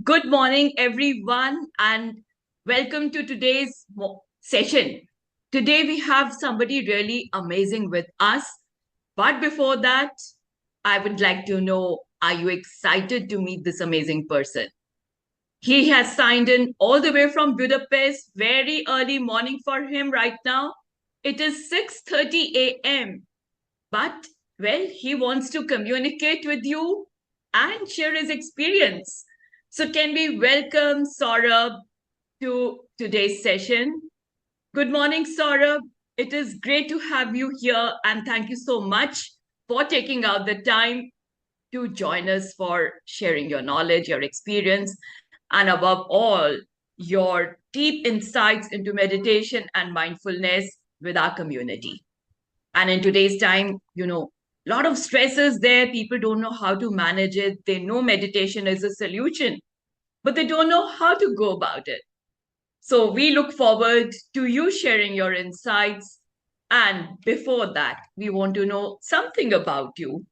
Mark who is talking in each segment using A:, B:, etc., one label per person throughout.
A: Good morning, everyone, and welcome to today's session. Today, we have somebody really amazing with us. But before that, I would like to know, are you excited to meet this amazing person? He has signed in all the way from Budapest, very early morning for him right now. It is 6:30 a.m. But, well, he wants to communicate with you and share his experience. So, can we welcome Saurabh to today's session? Good morning, Saurabh. It is great to have you here, and thank you so much for taking out the time to join us for sharing your knowledge, your experience, and above all, your deep insights into meditation and mindfulness with our community. And in today's time, a lot of stress is there. People don't know how to manage it. They know meditation is a solution, but they don't know how to go about it. So we look forward to you sharing your insights. And before that, we want to know something about you.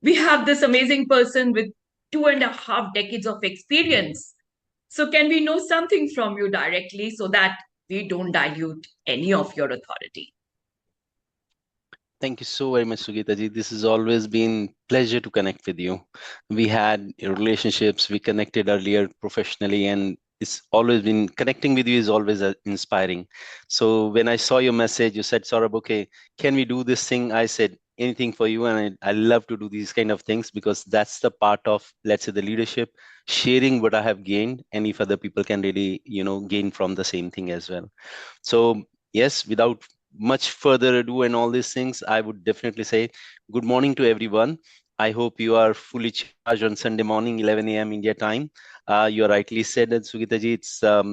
A: We have this amazing person with 2.5 decades of experience. So, can we know something from you directly so that we don't dilute any of your authority?
B: Thank you so very much, Sugita ji. This has always been pleasure to connect with you. We had relationships, we connected earlier professionally, and it's always been connecting with you is always inspiring. So when I saw your message, you said, Saurabh, okay, can we do this thing? I said, anything for you. And I love to do these kind of things because that's the part of, let's say, the leadership, sharing what I have gained, and if other people can really, gain from the same thing as well. So yes, without much further ado and all these things, I would definitely say good morning to everyone. I hope you are fully charged on Sunday morning, 11 a.m. India time. You rightly said that, Sugita ji,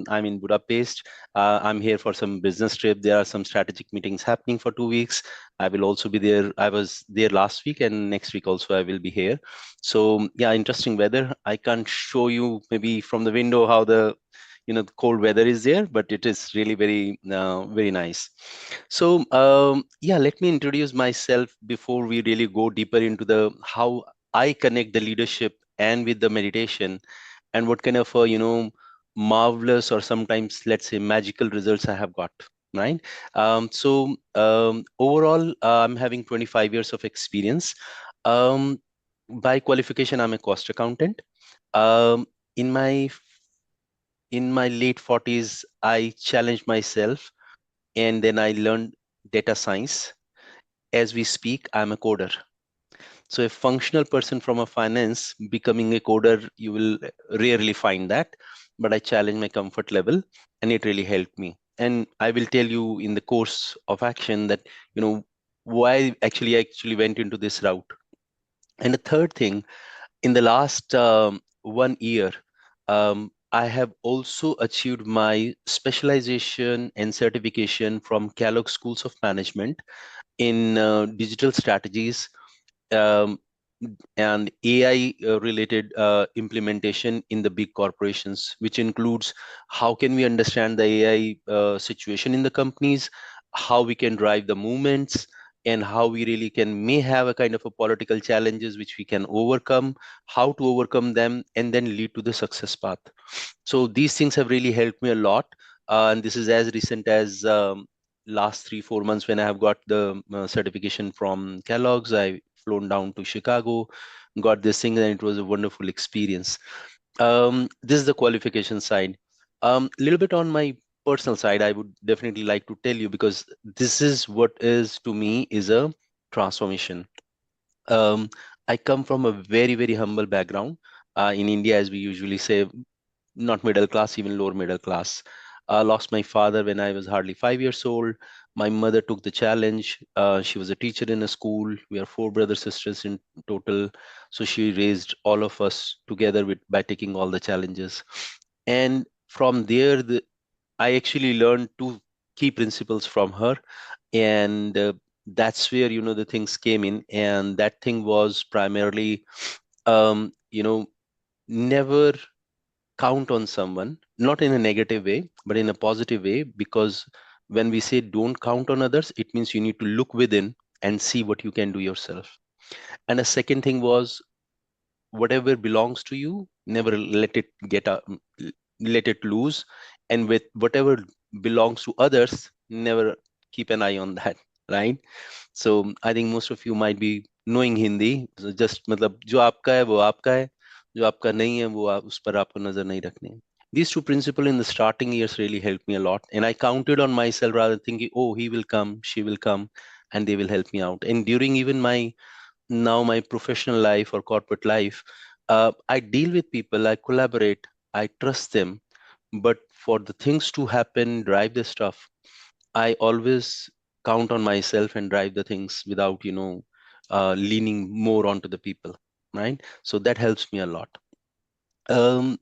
B: I'm in Budapest. I'm here for some business trip. There are some strategic meetings happening for 2 weeks. I will also be there. I was there last week, and next week also I will be here. So yeah, interesting weather. I can't show you maybe from the window how the the cold weather is there, but it is really very nice. So yeah, let me introduce myself before we really go deeper into the how I connect the leadership and with the meditation, and what kind of marvelous or sometimes, let's say, magical results I have got, right? Overall, I'm having 25 years of experience. um, by qualification, I'm a cost accountant. um, in my late 40s, I challenged myself, and then I learned data science. As we speak, I'm a coder. So a functional person from a finance becoming a coder, you will rarely find that. But I challenged my comfort level, and it really helped me. And I will tell you in the course of action that, why I actually went into this route. And the third thing, in the last 1 year, I have also achieved my specialization and certification from Kellogg Schools of Management in digital strategies, um, and AI related implementation in the big corporations, which includes how can we understand the AI situation in the companies, how we can drive the movements, and how we really can may have a kind of a political challenges which we can overcome, how to overcome them, and then lead to the success path. So these things have really helped me a lot. And this is as recent as last 3 4 months when I have got the certification from Kellogg's. I flown down to Chicago, got this thing, and it was a wonderful experience. This is the qualification side. Little bit on my personal side, I would definitely like to tell you, because this is what is to me is a transformation. um, I come from a very humble background. In India, as we usually say, not middle class, even lower middle class. Lost my father when I was hardly 5 years old. My mother took the challenge. She was a teacher in a school. We are four brothers sisters in total, so she raised all of us together with by taking all the challenges. And from there, I actually learned two key principles from her, and that's where the things came in. And that thing was primarily, never count on someone, not in a negative way, but in a positive way, because when we say don't count on others, it means you need to look within and see what you can do yourself. And a second thing was, whatever belongs to you, never let it let it lose. And with whatever belongs to others, never keep an eye on that, right? So I think most of you might be knowing Hindi. So just मतलब जो आपका है वो आपका है, जो आपका नहीं है वो उस पर आपको नजर नहीं रखनी है. These two principles in the starting years really helped me a lot, and I counted on myself rather than thinking, oh, he will come, she will come, and they will help me out. And during even my now my professional life or corporate life, I deal with people, I collaborate, I trust them, but for the things to happen, drive the stuff, I always count on myself and drive the things without, leaning more onto the people, right? So that helps me a lot. Um,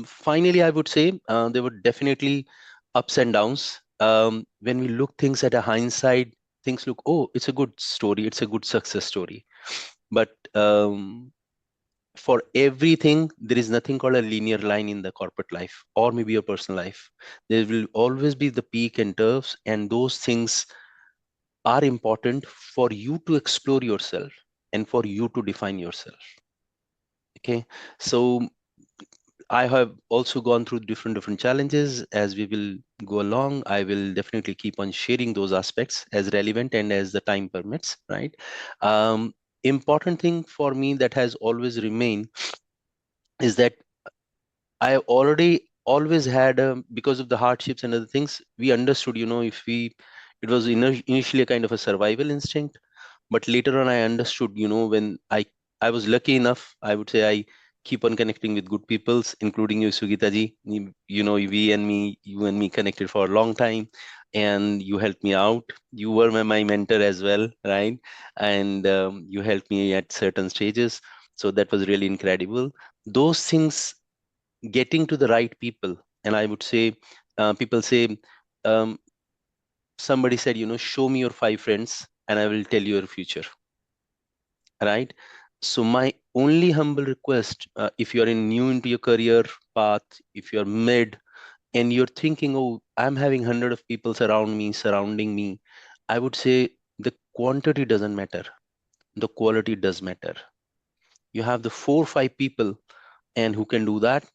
B: Finally, I would say there were definitely ups and downs. When we look things at a hindsight, things look, oh, it's a good story, it's a good success story. But for everything, there is nothing called a linear line in the corporate life or maybe your personal life. There will always be the peak and turfs, and those things are important for you to explore yourself and for you to define yourself. Okay, so I have also gone through different challenges. As we will go along, I will definitely keep on sharing those aspects as relevant and as the time permits, right? Important thing for me that has always remained is that I already always had, because of the hardships and other things, we understood, if we, it was initially a kind of a survival instinct, but later on I understood, when I was lucky enough, I would say I keep on connecting with good peoples, including you, Sugita ji. You and me connected for a long time, and you helped me out. You were my mentor as well, right? And you helped me at certain stages. So that was really incredible. Those things, getting to the right people, and I would say, people say, um, somebody said, show me your 5 friends and I will tell you your future, right? So my only humble request, if you're in new into your career path, if you're mid and you're thinking, oh, I'm having 100 of people surrounding me, I would say the quantity doesn't matter, the quality does matter. You have the 4 or 5 people and who can do that,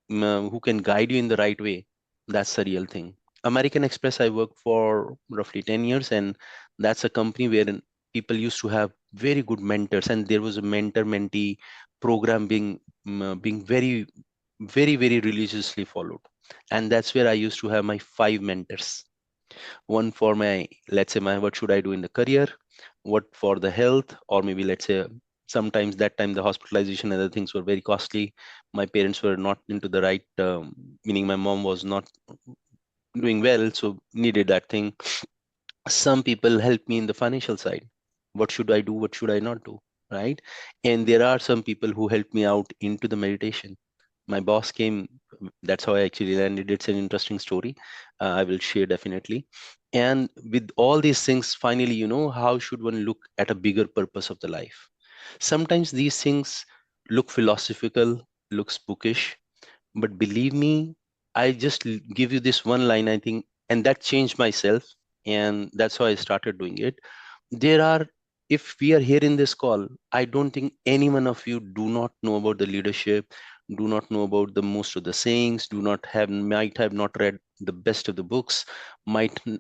B: who can guide you in the right way. That's the real thing. American Express, I worked for roughly 10 years, and that's a company wherein people used to have very good mentors, and there was a mentor-mentee program being very, very, very religiously followed. And that's where I used to have my 5 mentors. One for my, let's say, my what should I do in the career, what for the health, or maybe let's say sometimes that time the hospitalization and other things were very costly. My parents were not into the right, meaning my mom was not doing well, so needed that thing. Some people help me in the financial side. What should I do, what should I not do, right? And there are some people who help me out into the meditation. My boss came, that's how I actually landed. It's an interesting story, I will share definitely. And with all these things, finally, how should one look at a bigger purpose of the life? Sometimes these things look philosophical, looks bookish, but believe me, I just give you this one line, I think, and that changed myself, and that's how I started doing it. There are, if we are here in this call, I don't think any one of you do not know about the leadership, do not know about the most of the sayings, do not have, might have not read the best of the books,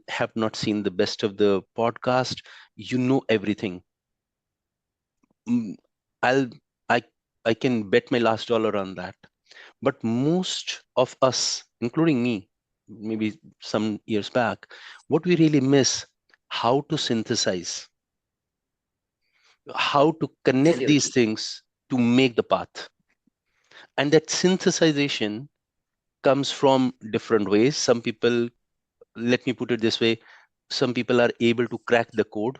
B: have not seen the best of the podcast. You know everything. Mm, I'll I I can bet my last dollar on that. But most of us, including me, maybe some years back, what we really miss, how to synthesize, how to connect these
A: Absolutely.
B: things to make the path. And that synthesization comes from different ways. Some people, let me put it this way, some people are able to crack the code,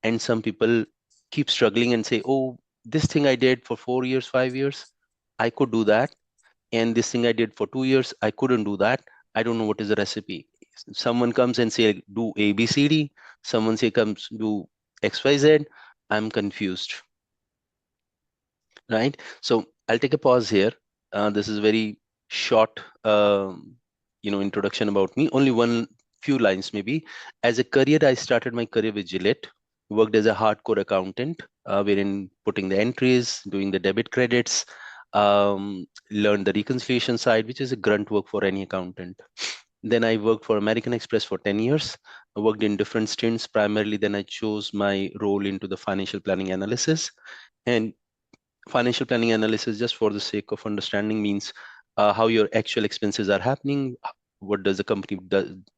B: and some people keep struggling and say, oh, this thing I did for 4 years, 5 years, I could do that. And this thing I did for 2 years, I couldn't do that. I don't know what is the recipe. Someone comes and say, do A, B, C, D. Someone say comes do X, Y, Z. I'm confused, right? So I'll take a pause here. This is very short, introduction about me. Only one few lines maybe. As a career, I started my career with Gillette, worked as a hardcore accountant, wherein putting the entries, doing the debit credits, learned the reconciliation side, which is a grunt work for any accountant. Then I worked for American Express for 10 years. I worked in different stints. Primarily, then I chose my role into the financial planning analysis. And financial planning analysis, just for the sake of understanding, means how your actual expenses are happening. What does the company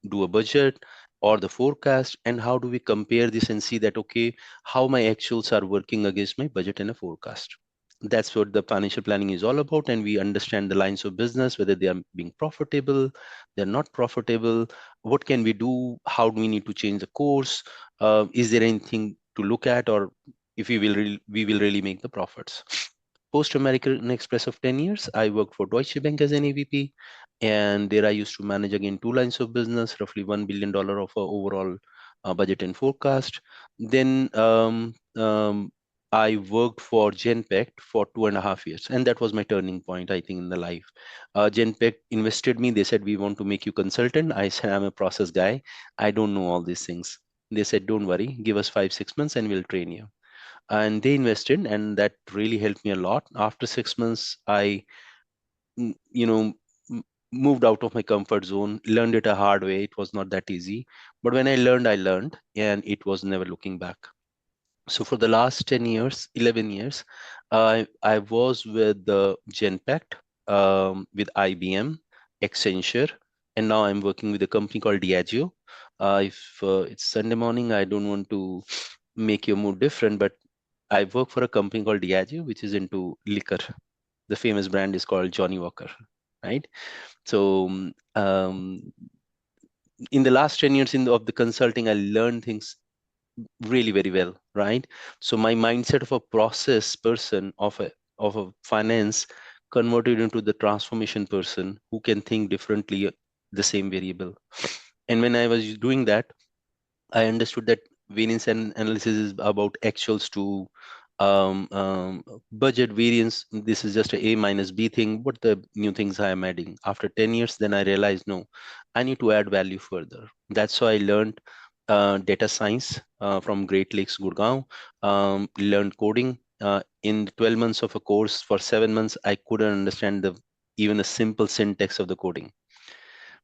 B: do a budget or the forecast, and how do we compare this and see that, okay, how my actuals are working against my budget and a forecast. That's what the financial planning is all about. And we understand the lines of business, whether they are being profitable, they're not profitable, what can we do, how do we need to change the course, is there anything to look at, or if we will really make the profits. Post American Express of 10 years, I worked for Deutsche Bank as an AVP, and there I used to manage again two lines of business, roughly $1 billion of overall budget and forecast. Then I worked for Genpact for 2.5 years, and that was my turning point, I think, in the life. Genpact invested me. They said, "We want to make you consultant." I said, "I'm a process guy. I don't know all these things." They said, "Don't worry, give us 5, 6 months and we'll train you." And they invested, and that really helped me a lot. After 6 months, I mm, you know m- moved out of my comfort zone, learned it a hard way. It was not that easy, but when I learned, and it was never looking back. So for the last 10 years, 11 years, I was with the Genpact, with IBM, Accenture, and now I'm working with a company called Diageo. If it's Sunday morning, I don't want to make your mood different, but I work for a company called Diageo, which is into liquor. The famous brand is called Johnny Walker, right? So in the last 10 years of the consulting, I learned things really very well, right? So my mindset of a process person, of a finance, converted into the transformation person who can think differently, the same variable. And when I was doing that, I understood that variance and analysis is about actuals to budget variance. This is just a A minus B thing. What the new things I am adding? After 10 years, then I realized, no, I need to add value further. That's why I learned data science from Great Lakes, Gurgaon, learned coding. In 12 months of a course, for 7 months, I couldn't understand even a simple syntax of the coding.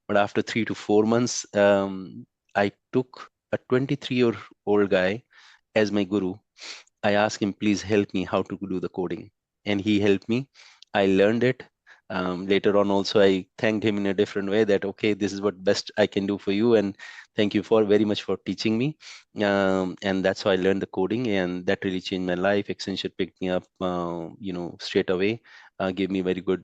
B: But after 3 to 4 months, I took a 23-year-old guy as my guru. I asked him, please help me how to do the coding. And he helped me. I learned it. Later on, also, I thanked him in a different way that, okay, this is what best I can do for you. And thank you for very much for teaching me. And that's how I learned the coding. And that really changed my life. Accenture picked me up, straight away, gave me very good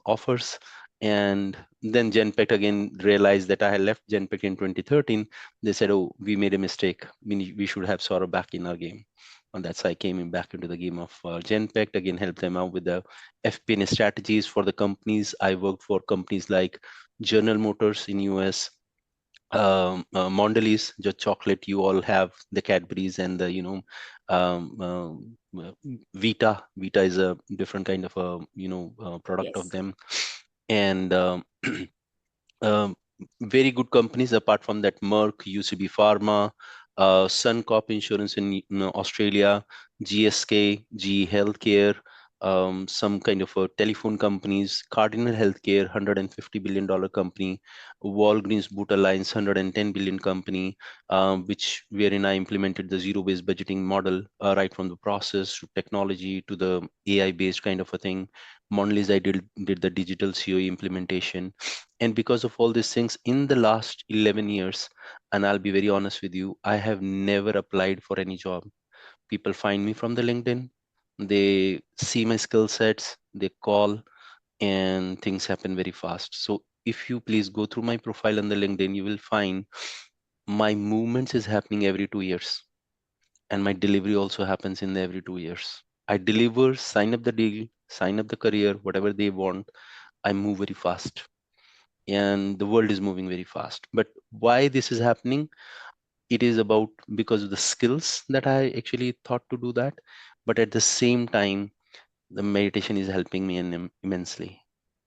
B: offers. And then Genpact again realized that I had left Genpact in 2013. They said, oh, we made a mistake. We should have Saurabh back in our game. And that's how I came in back into the game of Genpact, again, helped them out with the FP&A strategies for the companies. I worked for companies like General Motors in US, Mondelez, the chocolate you all have, the Cadbury's, and the, Vita. Vita is a different kind of a, product of
A: Yes.
B: them. And um, very good companies. Apart from that, Merck, UCB Pharma, Suncorp Insurance in Australia, GSK, GE Healthcare, some kind of telephone companies, Cardinal Healthcare, $150 billion company, Walgreens Boot Alliance, 110 billion company, which wherein I implemented the zero-based budgeting model, right from the process to technology to the AI-based kind of a thing. Mondelez, I did the digital COE implementation. And because of all these things, in the last 11 years, and I'll be very honest with you, I have never applied for any job. People find me from the LinkedIn, they see my skill sets, they call, and things happen very fast. So if you please go through my profile on the LinkedIn, you will find my movements is happening every 2 years, and my delivery also happens in the every 2 years. I deliver, sign up the deal, sign up the career, whatever they want. I move very fast, and the world is moving very fast. But why this is happening? It is about because of the skills that I actually thought to do that. But at the same time, the meditation is helping me immensely.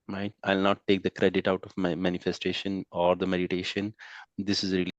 B: Right? I'll not take the credit out of my manifestation or the meditation. This is really